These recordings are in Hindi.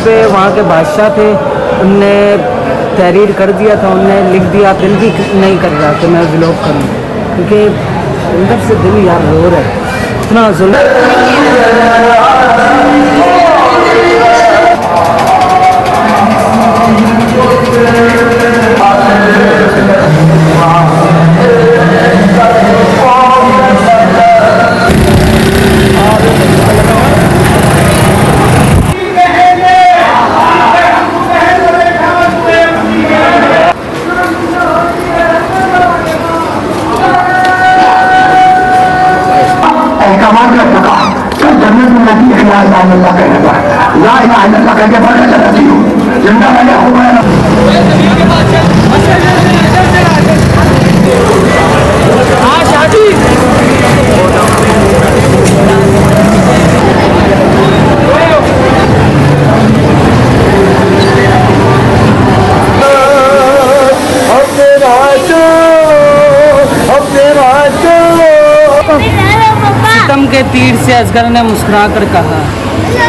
पे वहाँ के बादशाह थे, उनने तहरीर कर दिया था, उनने लिख दिया। दिल भी नहीं कर रहा कि मैं व्लॉग करूँ, क्योंकि अंदर से दिल यार रो रहा है, इतना जुल्म। सितम के तीर से असगर ने मुस्कुरा कर कहा,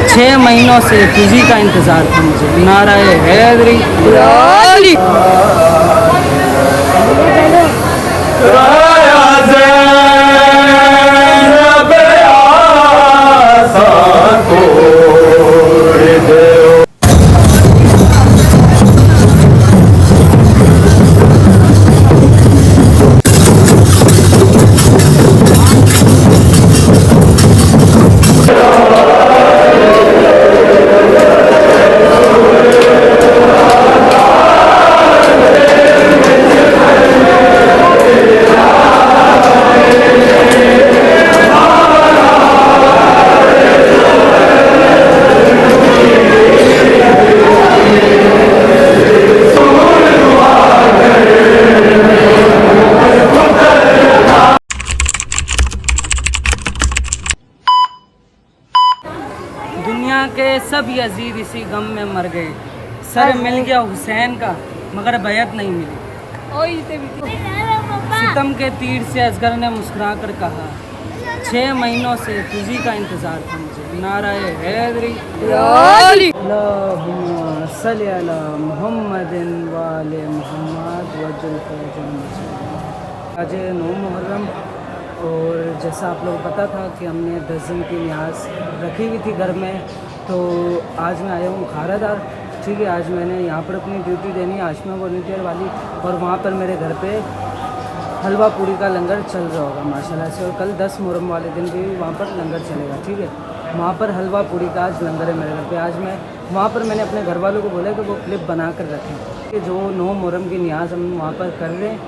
6 महीनों से तुझी का इंतजार था मुझे। नाराए हैदरी दुनिया के सब यजीद इसी गम में मर गए। सर मिल गया हुसैन का, मगर बैयत नहीं मिली। सितम के तीर से असगर ने मुस्कुरा कर कहा, 6 महीनों से तुझी का इंतजार था मुझे। नाराए हैदरी अल्लाहुम्मा सल्ली अला मुहम्मदिन व आले मुहम्मद वजल फौजल मजूद। आज 9 मुहर्रम, और जैसा आप लोगों को पता था कि हमने 10 दिन की न्याज रखी हुई थी घर में, तो आज मैं आया हूँ खारादार। ठीक है, आज मैंने यहाँ पर अपनी ड्यूटी देनी है आशमा वॉल्टियर वाली, और वहाँ पर मेरे घर पे हलवा पूरी का लंगर चल रहा होगा माशाल्लाह से। और कल 10 मुहर्रम वाले दिन भी वहाँ पर लंगर चलेगा। ठीक है, वहाँ पर हलवा पूरी का आज लंगर है मेरे घर पे। आज मैं वहाँ पर मैंने अपने घर वालों को बोला कि वो क्लिप बना कर रखें कि जो 9 मुहर्रम की न्याज हम वहाँ पर कर रहे हैं,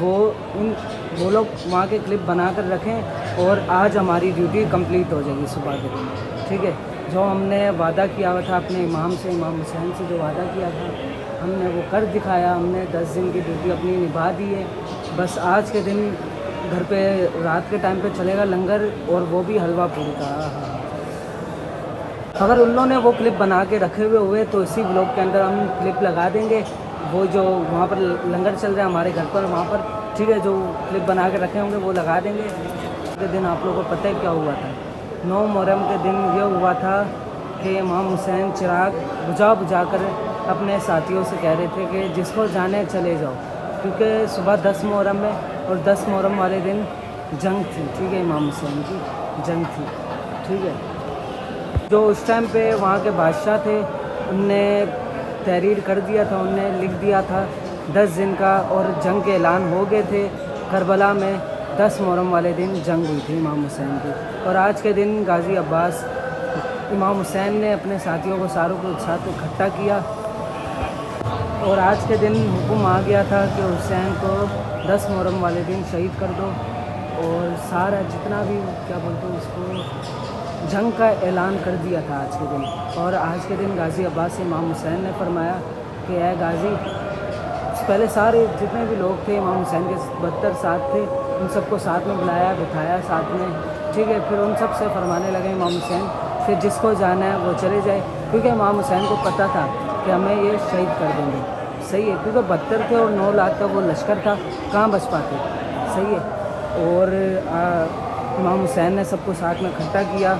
वो लोग वहाँ के क्लिप बना कर रखें, और आज हमारी ड्यूटी कंप्लीट हो जाएगी सुबह के दिन। ठीक है, जो हमने वादा किया हुआ था अपने इमाम से, इमाम हुसैन से जो वादा किया था, हमने वो कर दिखाया। हमने 10 दिन की ड्यूटी अपनी निभा दी है। बस आज के दिन घर पे रात के टाइम पे चलेगा लंगर, और वो भी हलवा पूरी का। अगर उन लोगों ने वो क्लिप बना के रखे हुए तो इसी ब्लॉग के अंदर हम क्लिप लगा देंगे। वो जो वहाँ पर लंगर चल रहा है हमारे घर पर, वहाँ पर ठीक है, जो क्लिप बना के रखे होंगे वो लगा देंगे। के दिन आप लोगों को पता है क्या हुआ था? 9 मुहर्रम के दिन ये हुआ था कि इमाम हुसैन चिराग बुझा कर अपने साथियों से कह रहे थे कि जिसको जाने चले जाओ, क्योंकि सुबह 10 मुहर्रम में, और 10 मुहर्रम वाले दिन जंग थी। ठीक है, इमाम हुसैन की जंग थी। ठीक है, जो उस टाइम पे वहाँ के बादशाह थे, उनने तहरीर कर दिया था, उनने लिख दिया था 10 दिन का, और जंग के ऐलान हो गए थे। करबला में 10 मुहर्रम वाले दिन जंग हुई थी इमाम हुसैन की। और आज के दिन गाज़ी अब्बास इमाम हुसैन ने अपने साथियों को सारों को साथ इकट्ठा किया, और आज के दिन हुक्म आ गया था कि हुसैन को 10 मुहर्रम वाले दिन शहीद कर दो, और सारा जितना भी क्या बोलते हैं उसको जंग का ऐलान कर दिया था आज के दिन। और आज के दिन गाज़ी अब्बास से इमाम हुसैन ने फरमाया कि ऐ गाज़ी, पहले सारे जितने भी लोग थे इमाम हुसैन के 72 साथ थे, उन सबको साथ में बुलाया, बिठाया साथ में। ठीक है, फिर उन सब से फरमाने लगे इमाम हुसैन कि जिसको जाना है वो चले जाए, क्योंकि इमाम हुसैन को पता था कि हमें ये शहीद कर देंगे। सही है, क्योंकि 72 थे और 9 लाख का वो लश्कर था, कहाँ बच पाते। सही है, और इमाम हुसैन ने सबको साथ में इकट्ठा किया।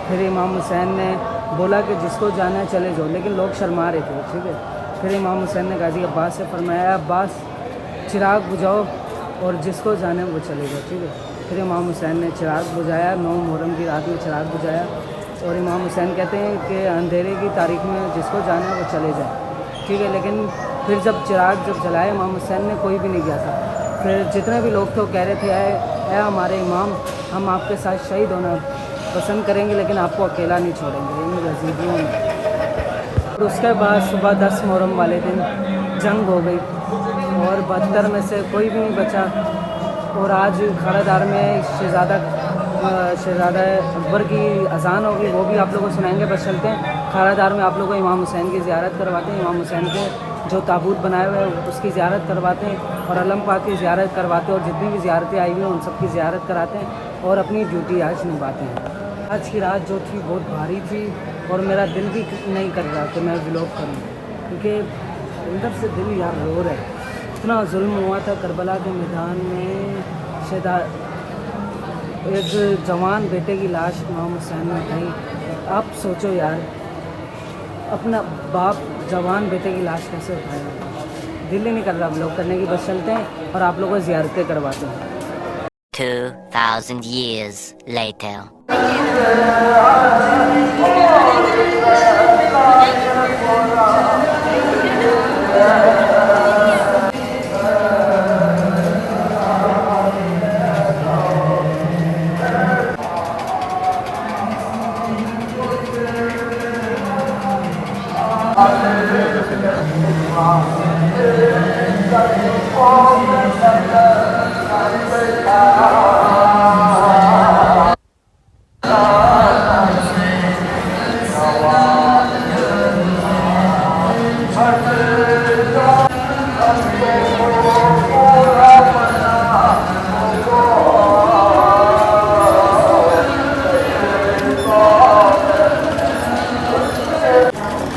फिर इमाम हुसैन ने बोला कि जिसको जाना है चले जाओ, लेकिन लोग शर्मा रहे थे, ठीक है। फिर इमाम हुसैन ने गाजी अब्बास से फरमाया, अब्बास चिराग बुझाओ और जिसको जाना है वो चले जाओ, ठीक है। फिर इमाम हुसैन ने चिराग बुझाया, 9 मुहर्रम की रात में चिराग बुझाया, और इमाम हुसैन कहते हैं कि अंधेरे की तारीख में जिसको जाना है वो चले जाए, ठीक है। लेकिन फिर जब चिराग जलाया इमाम हुसैन ने, कोई भी नहीं गया था। फिर जितने भी लोग थे वो कह रहे थे, ऐ हमारे इमाम, हम आपके साथ शहीद होना पसंद करेंगे, लेकिन आपको अकेला नहीं छोड़ेंगे इन गज़ीदियों में। और उसके बाद सुबह 10 मुहर्रम वाले दिन जंग हो गई और 72 में से कोई भी नहीं बचा। और आज खालादार में शहज़ादा अकबर की अज़ान होगी, वो भी आप लोगों को सुनाएंगे। बस चलते हैं खालादार में, आप लोगों को इमाम हुसैन की ज़ियारत करवाते हैं। इमाम हुसैन के जो ताबूत बनाए हुए हैं उसकी ज़ियारत करवाते हैं, और अलम पाक की ज़ियारत करवाते हैं, और जितनी भी ज़ियारतें आई हुई हैं उन सब की ज़ियारत कराते हैं, और अपनी ड्यूटी आज निभाते हैं। आज की रात जो थी बहुत भारी थी, और मेरा दिल भी नहीं कर रहा कि मैं व्लॉग करूँ, क्योंकि अंदर से दिल यार रो रहा है। इतना जुल्म हुआ था करबला के मैदान में। एक जवान बेटे की लाश इमाम हुसैन ने उठाई। आप सोचो यार, अपना बाप जवान बेटे की लाश कैसे उठाएगा। दिल ही नहीं कर रहा व्लॉग करने की। बस चलते हैं और आप लोगों को ज़ियारतें करवाते हैं। 2000 years later.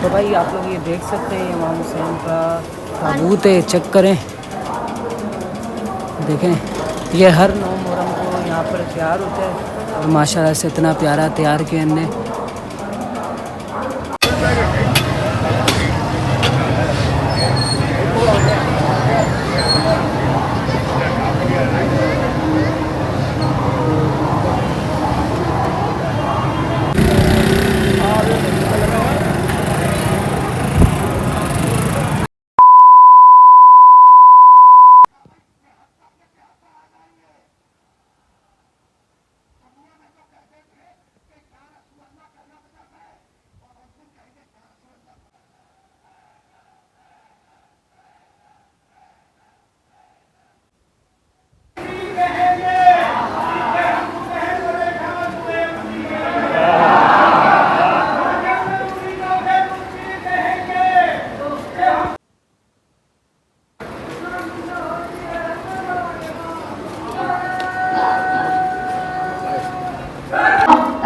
तो भाई आप लोग ये देख सकते हैं इमाम हुसैन का ताबूत है, चेक करें, देखें। ये हर 9 मुहर्रम को यहाँ पर तैयार होता है, और माशाल्लाह से इतना प्यारा तैयार किया इनने।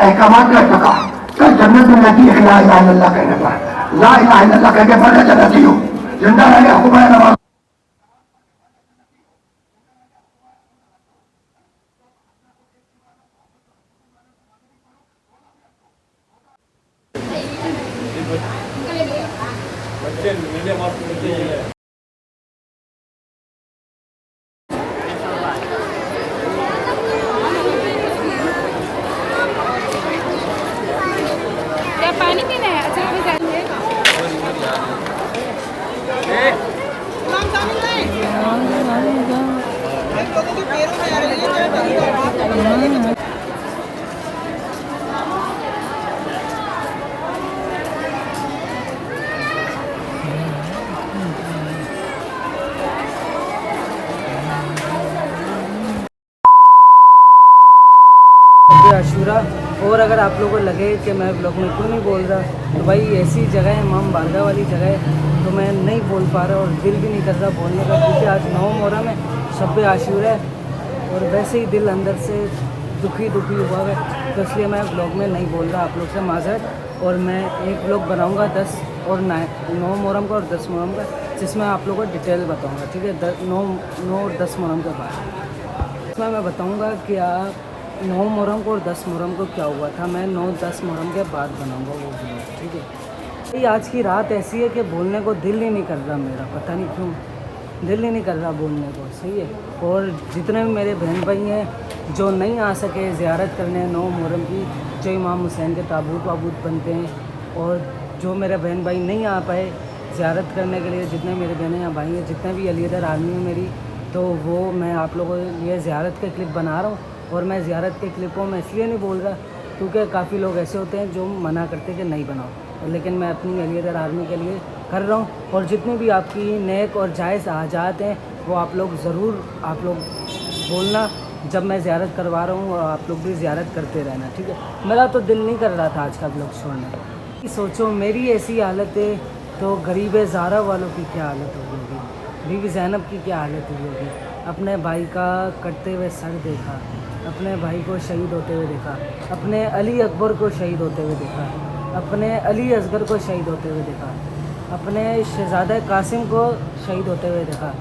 अहकामात का टका कल जन्नत में रहती है ला इलाहा इल्लल्लाह कहने पर। ला इलाहा इल्लल्लाह कहने पर जन्नती हो, जिंदा रहे हुक्म नमाज। क्या पानी पीना है? अच्छा अभी जाएंगे। आशूरा। और अगर आप लोगों को लगे कि मैं ब्लॉग में क्यों नहीं बोल रहा, तो भाई ऐसी जगह है, इमाम बारगाह वाली जगह है, तो मैं नहीं बोल पा रहा और दिल भी नहीं कर रहा बोलने का, क्योंकि आज 9 मुहर्रम है, शब आशूरा है, और वैसे ही दिल अंदर से दुखी हुआ है, तो इसलिए मैं ब्लॉग में नहीं बोल रहा। आप लोग से माज़रत। और मैं एक ब्लॉग बनाऊँगा 10 और 9 मुहर्रम का और 10 मुहर्रम का, जिसमें आप लोगों को डिटेल बताऊँगा, ठीक है। 9 और 10 मुहर्रम के बाद इसमें मैं बताऊँगा कि 9 मुहर्रम को और 10 मुहर्रम को क्या हुआ था, मैं 9-10 मुहर्रम के बाद बनाऊंगा वो वीडियो, ठीक है। ये आज की रात ऐसी है कि बोलने को दिल ही नहीं कर रहा मेरा, पता नहीं क्यों दिल ही नहीं कर रहा बोलने को, सही है। और जितने भी मेरे बहन भाई हैं जो नहीं आ सके ज़ियारत करने 9 मुहर्रम की, जो इमाम हुसैन के ताबूत वाबूत बनते हैं, और जो मेरे बहन भाई नहीं आ पाए ज़ियारत करने के लिए, जितने मेरे बहनें या भाई हैं, जितने भी अलीदर आर्मी है मेरी, तो वो मैं आप लोगों के लिए ज़ियारत के क्लिप बना रहा हूँ। और मैं ज़ियारत के क्लिपों में इसलिए नहीं बोल रहा क्योंकि काफ़ी लोग ऐसे होते हैं जो मना करते हैं कि नहीं बनाओ, और लेकिन मैं अपनी अलीदर आर्मी के लिए कर रहा हूँ। और जितनी भी आपकी नेक और जायज़ हाजात हैं वो आप लोग ज़रूर आप लोग बोलना जब मैं ज़ियारत करवा रहा हूँ, और आप लोग भी ज़ियारत करते रहना, ठीक है। मेरा तो दिल नहीं कर रहा था आज का ब्लॉग छोड़ने। सोचो मेरी ऐसी हालत है तो गरीब ज़ारा वालों की क्या हालत होगी, बीवी ज़ैनब की क्या हालत हुई होगी। अपने भाई का कटते हुए सर देखा, अपने भाई को शहीद होते हुए देखा, अपने अली अकबर को शहीद होते हुए देखा, अपने अली असगर को शहीद होते हुए देखा, अपने शहज़ादा कासिम को शहीद होते हुए देखा,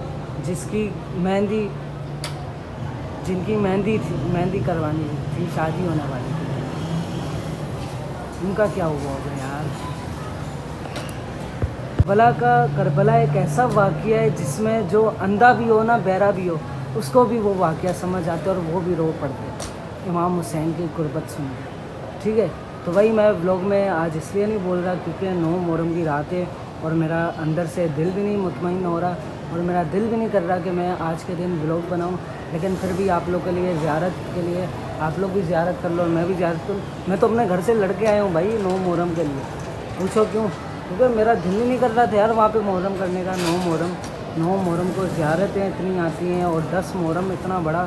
जिनकी मेहंदी करवानी थी, शादी होने वाली थी, उनका क्या हुआ होगा यार। करबला एक ऐसा वाक़या है जिसमें जो अंधा भी हो ना, बहरा भी हो, उसको भी वो वाक़या समझ आते और वो भी रो पड़ते इमाम हुसैन की गुरबत सुन के, ठीक है। तो वही मैं व्लॉग में आज इसलिए नहीं बोल रहा क्योंकि 9 मुहर्रम की रात है और मेरा अंदर से दिल भी नहीं मुतमईन हो रहा, और मेरा दिल भी नहीं कर रहा कि मैं आज के दिन व्लॉग बनाऊं। लेकिन फिर भी आप लोग के लिए ज़ियारत के लिए आप लोग भी ज़ियारत कर लो और मैं भी ज़ियारत करूँ। मैं तो अपने घर से लड़के आया हूँ भाई 9 मुहर्रम के लिए, पूछो क्यों, क्योंकि मेरा दिल ही नहीं कर रहा था यार वहाँ पे मुहर्रम करने का। 9 मुहर्रम को ज़ियारतें इतनी आती हैं, और 10 मुहर्रम इतना बड़ा,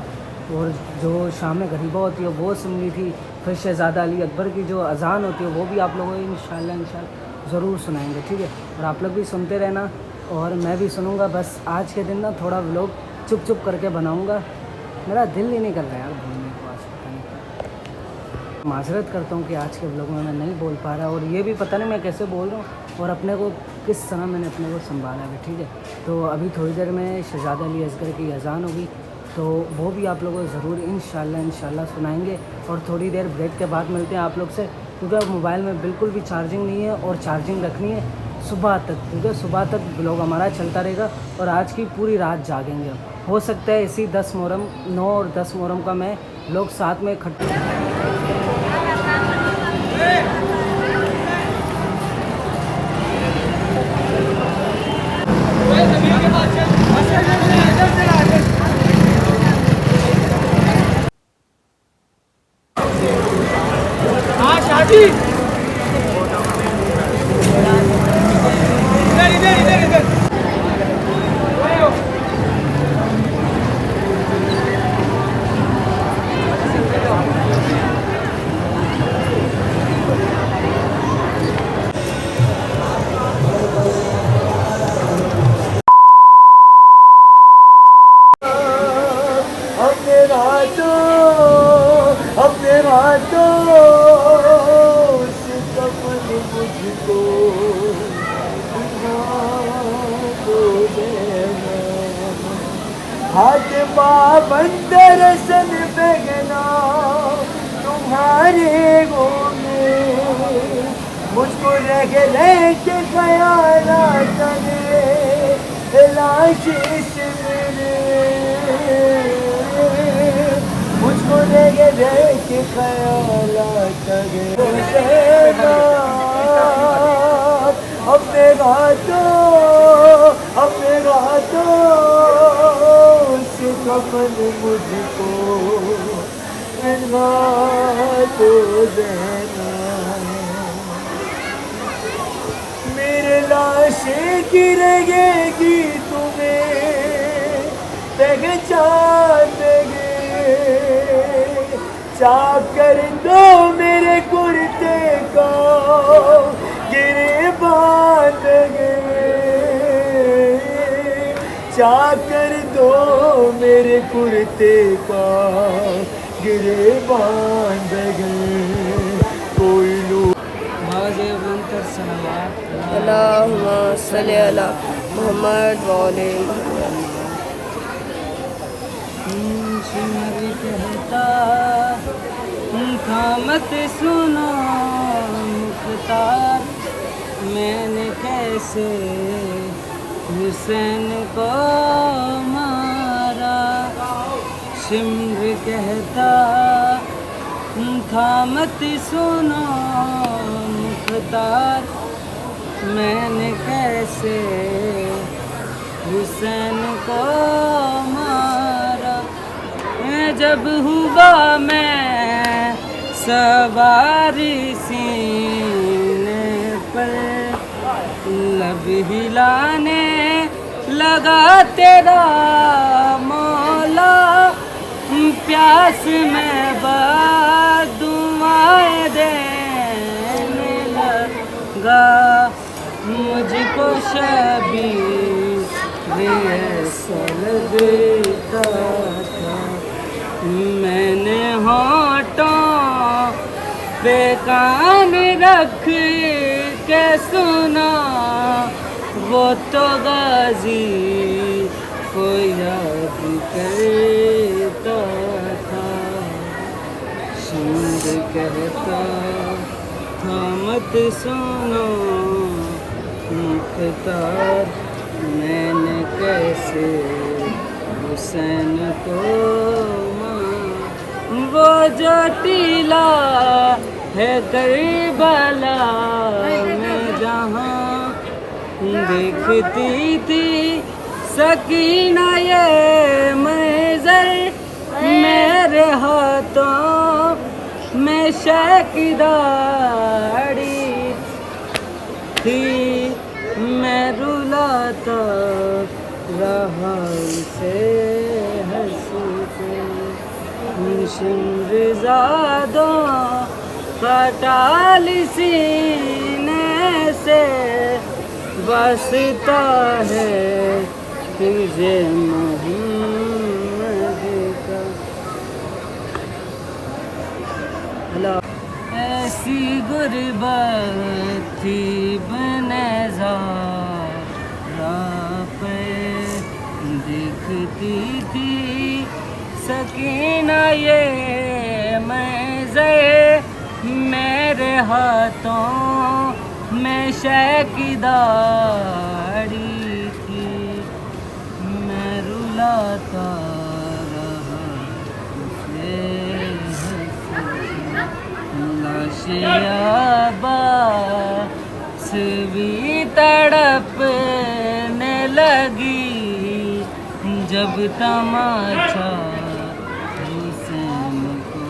और जो शाम गरीबा होती है वो सुननी थी, फिर शहज़ादा अली अकबर की जो अज़ान होती है वो भी आप लोगों को इंशाल्लाह ज़रूर सुनाएंगे, ठीक है। और आप लोग भी सुनते रहना और मैं भी सुनूंगा। बस आज के दिन ना थोड़ा व्लॉग चुप चुप करके बनाऊंगा, मेरा दिल ही नहीं कर रहा यार बोलने को आज, पता नहीं। माजरत करता हूँ कि आज के व्लॉग में मैं नहीं बोल पा रहा, और ये भी पता नहीं मैं कैसे बोल रहा हूँ और अपने को किस तरह मैंने अपने को संभाला है, ठीक है। तो अभी थोड़ी देर में शहज़ादा अली असगर की अज़ान होगी, तो वो भी आप लोगों को ज़रूर इंशाल्लाह सुनाएंगे। और थोड़ी देर ब्रेक के बाद मिलते हैं आप लोग से, क्योंकि मोबाइल में बिल्कुल भी चार्जिंग नहीं है और चार्जिंग रखनी है सुबह तक, क्योंकि सुबह तक ब्लॉग हमारा चलता रहेगा और आज की पूरी रात जागेंगे। हो सकता है इसी 10 मुहर्रम 9 और 10 मुहर्रम का मैं लोग साथ में इकट्ठे बंदर सन बेगना तुम्हारे गोमे, मुझको रह के ख्याल आता है लाशिश मेरे, मुझको रह के ख्याल आता है अपने घाटों से कफन मुझको तो देना, मेरे लाशें गिरेगी तुम्हें पहचान देंगे, चाक कर दो मेरे कुर्ते को गिरे बांध देंगे, चाकर दो मेरे कुर्ते का गिरे बांध गए कोई लोग। अल्लाहुम्मा सल्ली अला मुहम्मद व आले मुहम्मद। सिमर कहता था मत सुनो मुख्तार, मैंने कैसे हुसैन को मारा। सिमर कहता था मत सुनो मुख्तार, मैंने कैसे हुसैन को मारा। जब हुआ मैं सवारी सीने पर, लब हिलाने लगा तेरा मौला, प्यास में दुआएं देने लगा। मुझको शबीर ऐसा लगता था, मैंने होठों पे कान रख के सुना, वो तो गाजी को याद करता था। सिंध कहता था मत सुनो मुख्तार, मैंने कैसे हुसैन को मारा। वो जो टीला है करबला में जहाँ देखती थी सकीना ये मंजर, मेरे हाथों में शकीदारी थी, मैं रुलाता रहा उसे हंसी के। शिमरज़ादों का टाल सीने से बसता है तुझे मोहम्मद का। ऐसी गुर्बत थी बनज़ारा पे, दिखती थी सकीना ये मंज़र, मेरे हाथों में शकीदारी थी, मैं रुलाता रहा उसे हंसी। लाश भी तड़पने लगी जब तमाचा हुसैन को।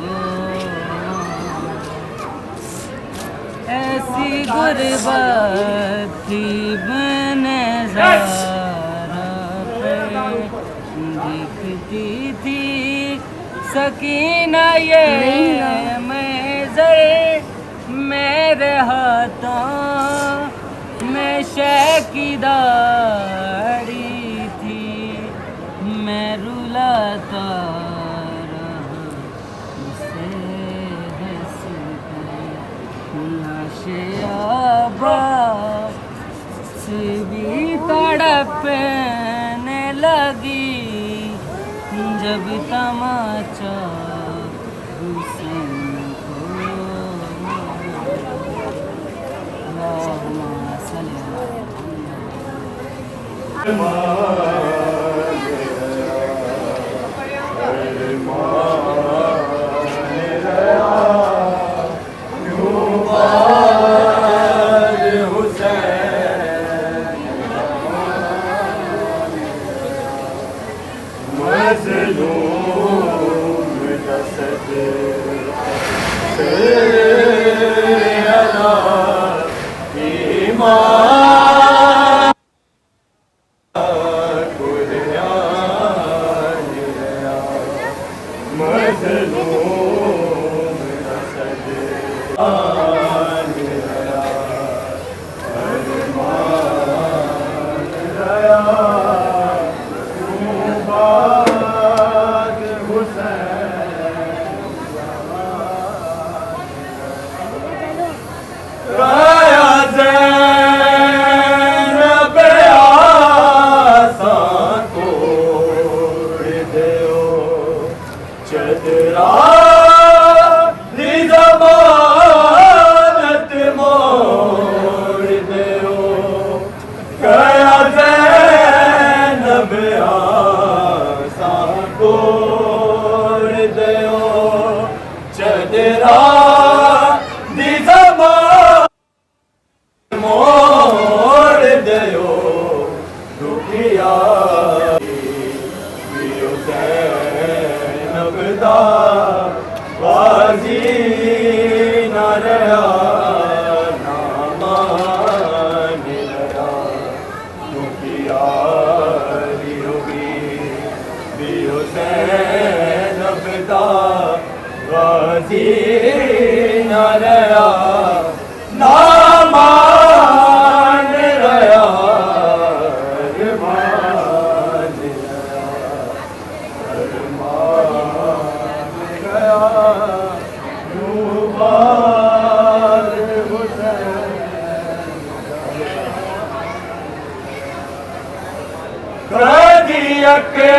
ऐसी गुर्बत थी बनज़ारा पे, दिखती थी सकीना ये मंज़र, मेरे हाथों में शकीदारी थी, मैं रुलाता रहा उसे हंसी के। लाशे आबास भी तड़पने लगी जब तमाचा हुसैन को। अल्लाहुम्मा सल्ली अला राया गया ज़ैनब आसां तोड़ दयो चदरा दी ज़बान मोड़ दयो दुखिया पियो ज़ैनब दा गाज़ी न रहा ना मान रहा दुखिया पियो ज़ैनब दा गाज़ी न रहा ना मान रहा अरमान गया रूबार हुसैन कदिया के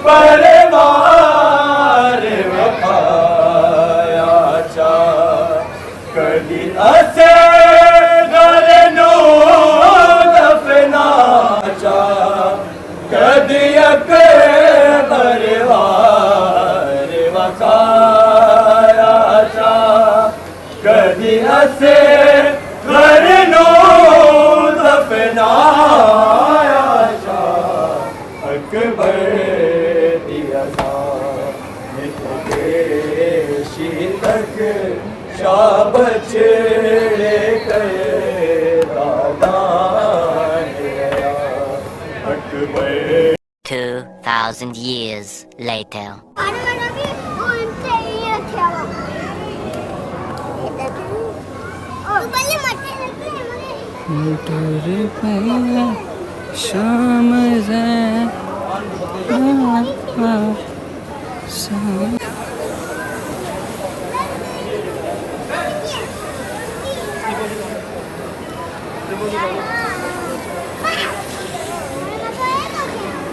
परवार वफाया चा कदी असे घर नो दफना चा कदिया के परवार वफाया चा कदी असे घर नो दफना अकबर दिया तक शाबच दादा अकबर 2,000 years later. शाम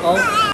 और